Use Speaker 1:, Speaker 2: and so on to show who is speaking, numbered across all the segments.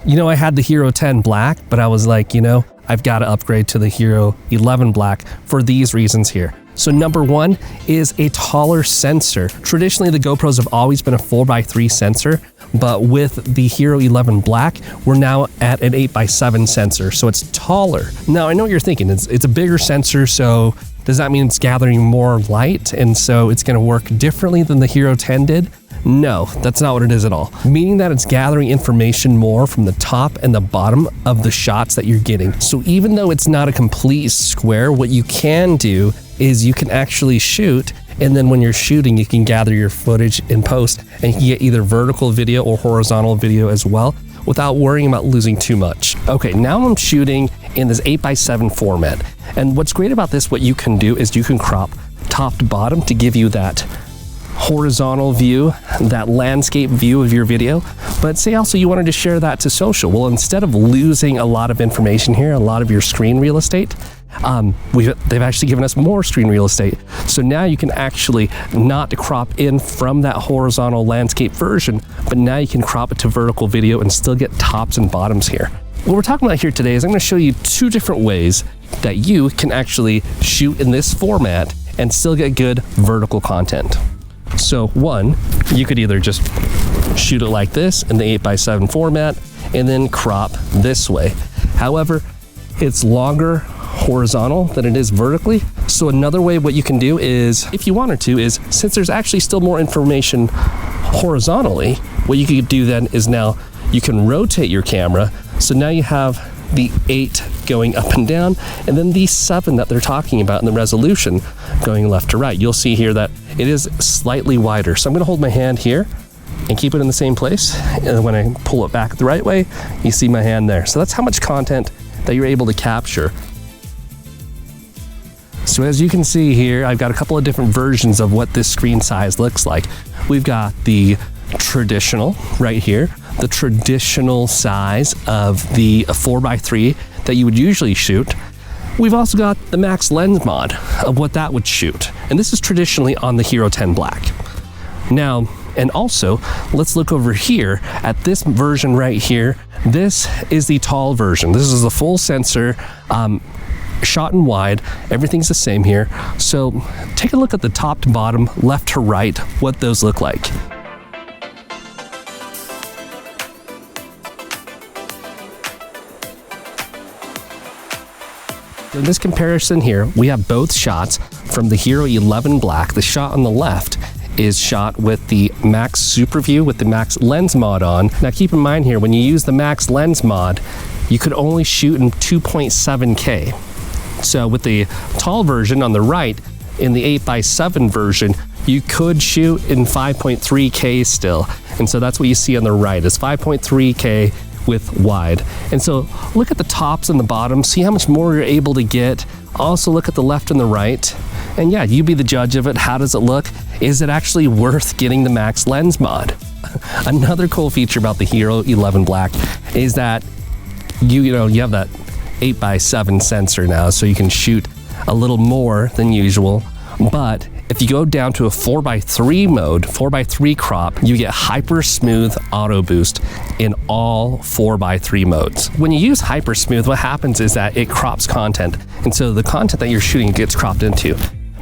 Speaker 1: You know, I had the HERO10 Black, but I was like, you know, I've got to upgrade to the HERO11 Black for these reasons here. So number one is a taller sensor. Traditionally, the GoPros have always been a 4x3 sensor, but with the HERO11 Black, we're now at an 8x7 sensor, so it's taller. Now, I know what you're thinking. It's a bigger sensor, so does that mean it's gathering more light, and so it's going to work differently than the HERO10 did? No, that's not what it is at all. Meaning that it's gathering information more from the top and the bottom of the shots that you're getting. So even though it's not a complete square, what you can do is you can actually shoot, and then when you're shooting, you can gather your footage in post, and you can get either vertical video or horizontal video as well without worrying about losing too much. Okay, now I'm shooting in this 8x7 format. And what's great about this, what you can do is you can crop top to bottom to give you that horizontal view, that landscape view of your video. But say also you wanted to share that to social. Well, instead of losing a lot of information here, a lot of your screen real estate, they've actually given us more screen real estate. So now you can actually not crop in from that horizontal landscape version, but now you can crop it to vertical video and still get tops and bottoms here. What we're talking about here today is I'm going to show you two different ways that you can actually shoot in this format and still get good vertical content. So one, you could either just shoot it like this in the 8x7 format and then crop this way. However, it's longer horizontal than it is vertically. So another way what you can do is, if you wanted to, is since there's actually still more information horizontally, what you could do then is now you can rotate your camera. So now you have the 8 going up and down, and then the 7 that they're talking about in the resolution going left to right. You'll see here that it is slightly wider. So I'm going to hold my hand here and keep it in the same place. And when I pull it back the right way, you see my hand there. So that's how much content that you're able to capture. So as you can see here, I've got a couple of different versions of what this screen size looks like. We've got the traditional right here, the traditional size of the 4x3 that you would usually shoot. We've also got the max lens mod of what that would shoot. And this is traditionally on the HERO10 Black. Now, and also, let's look over here at this version right here. This is the tall version. This is the full sensor, shot and wide. Everything's the same here. So take a look at the top to bottom, left to right, what those look like. In this comparison here, we have both shots from the HERO11 Black. The shot on the left is shot with the max super view with the max lens mod on. Now keep in mind here, when you use the max lens mod, you could only shoot in 2.7K. So with the tall version on the right, in the 8x7 version, you could shoot in 5.3K still. And so that's what you see on the right, is 5.3K with wide. And so look at the tops and the bottoms, see how much more you're able to get. Also look at the left and the right. And yeah, you be the judge of it. How does it look? Is it actually worth getting the max lens mod? Another cool feature about the HERO11 Black is that you have that 8x7 sensor now, so you can shoot a little more than usual. But if you go down to a 4x3 mode, 4x3 crop, you get hyper smooth auto boost in all 4x3 modes. When you use hyper smooth, what happens is that it crops content. And so the content that you're shooting gets cropped into.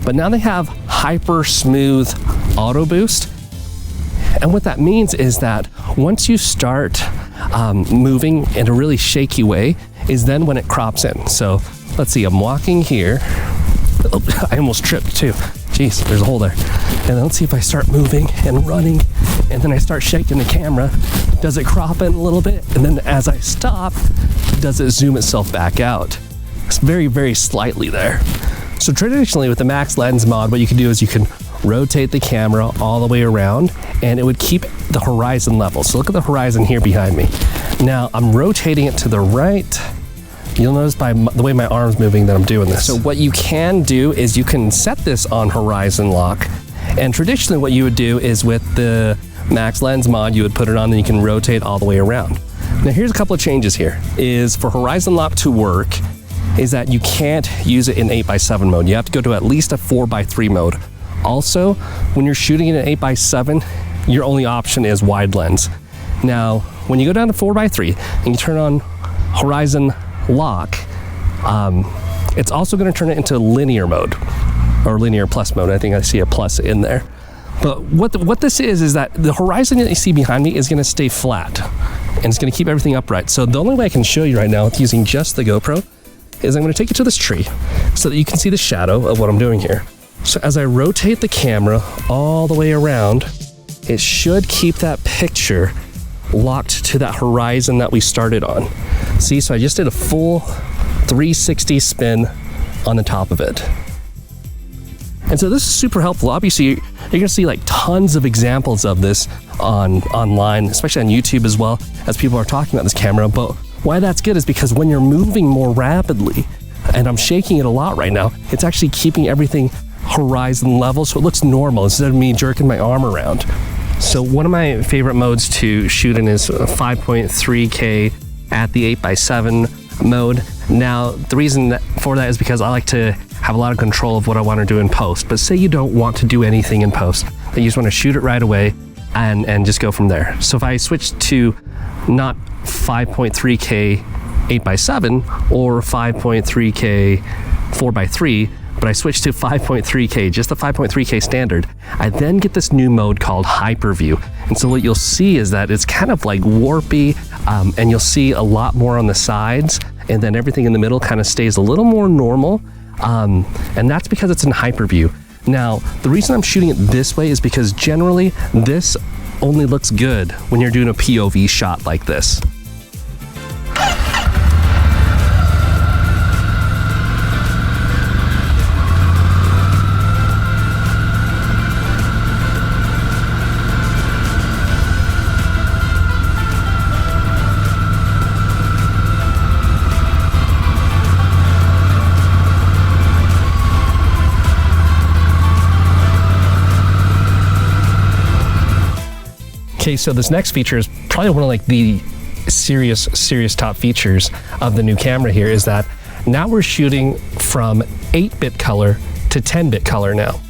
Speaker 1: But now they have hyper smooth auto boost. And what that means is that once you start moving in a really shaky way is then when it crops in. So let's see, I'm walking here. Oh, I almost tripped too. Jeez, there's a hole there. And then let's see if I start moving and running and then I start shaking the camera. Does it crop in a little bit? And then as I stop, does it zoom itself back out? It's very, very slightly there. So traditionally with the max lens mod, what you can do is you can rotate the camera all the way around and it would keep the horizon level. So look at the horizon here behind me. Now I'm rotating it to the right. You'll notice by the way my arm's moving that I'm doing this. So what you can do is you can set this on horizon lock. And traditionally what you would do is with the max lens mod, you would put it on and you can rotate all the way around. Now here's a couple of changes here. Is for horizon lock to work, is that you can't use it in 8x7 mode. You have to go to at least a 4x3 mode. Also, when you're shooting in an 8x7, your only option is wide lens. Now, when you go down to 4x3 and you turn on horizon lock, it's also going to turn it into linear mode, or linear plus mode. I think I see a plus in there. But what this is that the horizon that you see behind me is going to stay flat, and it's going to keep everything upright. So the only way I can show you right now with using just the GoPro is I'm going to take you to this tree so that you can see the shadow of what I'm doing here. So as I rotate the camera all the way around, it should keep that picture locked to that horizon that we started on. See, so I just did a full 360 spin on the top of it. And so this is super helpful. Obviously, you're gonna see like tons of examples of this online, especially on YouTube as well, as people are talking about this camera. But why that's good is because when you're moving more rapidly, and I'm shaking it a lot right now, it's actually keeping everything horizon level, so it looks normal instead of me jerking my arm around. So one of my favorite modes to shoot in is 5.3K at the 8x7 mode. Now, the reason for that is because I like to have a lot of control of what I want to do in post. But say you don't want to do anything in post, you just want to shoot it right away and just go from there. So if I switch to not 5.3K 8x7 or 5.3K 4x3, but I switch to 5.3K, just the 5.3K standard, I then get this new mode called Hyperview. And so what you'll see is that it's kind of like warpy, and you'll see a lot more on the sides, and then everything in the middle kind of stays a little more normal. And that's because it's in Hyperview. Now, the reason I'm shooting it this way is because generally this only looks good when you're doing a POV shot like this. Okay, so this next feature is probably one of like the serious top features of the new camera here, is that now we're shooting from 8-bit color to 10-bit color now.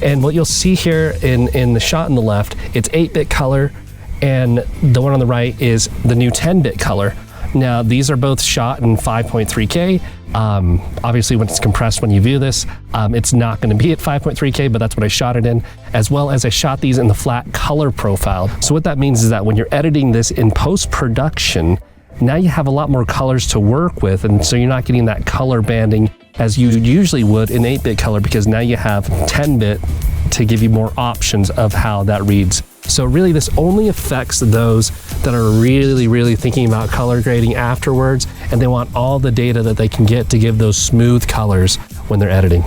Speaker 1: And what you'll see here in the shot on the left, it's 8-bit color, and the one on the right is the new 10-bit color. Now, these are both shot in 5.3K. Obviously, when it's compressed, when you view this, it's not going to be at 5.3K, but that's what I shot it in, as well as I shot these in the flat color profile. So what that means is that when you're editing this in post-production, now you have a lot more colors to work with, and so you're not getting that color banding as you usually would in 8-bit color, because now you have 10-bit to give you more options of how that reads. So really, this only affects those that are really thinking about color grading afterwards, and they want all the data that they can get to give those smooth colors when they're editing.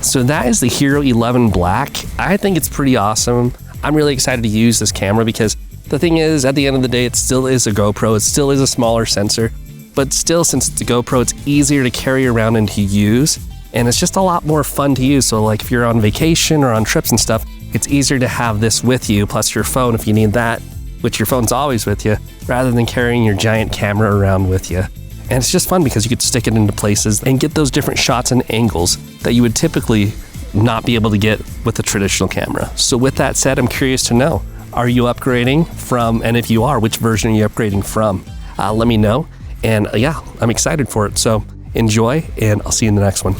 Speaker 1: So that is the HERO11 Black. I think it's pretty awesome. I'm really excited to use this camera because the thing is, at the end of the day, it still is a GoPro. It still is a smaller sensor, but still, since it's a GoPro, it's easier to carry around and to use, and it's just a lot more fun to use. So like if you're on vacation or on trips and stuff, it's easier to have this with you, plus your phone if you need that, which your phone's always with you, rather than carrying your giant camera around with you. And it's just fun because you could stick it into places and get those different shots and angles that you would typically not be able to get with a traditional camera. So with that said, I'm curious to know, are you upgrading from, and if you are, which version are you upgrading from? Let me know. And yeah, I'm excited for it. So enjoy, and I'll see you in the next one.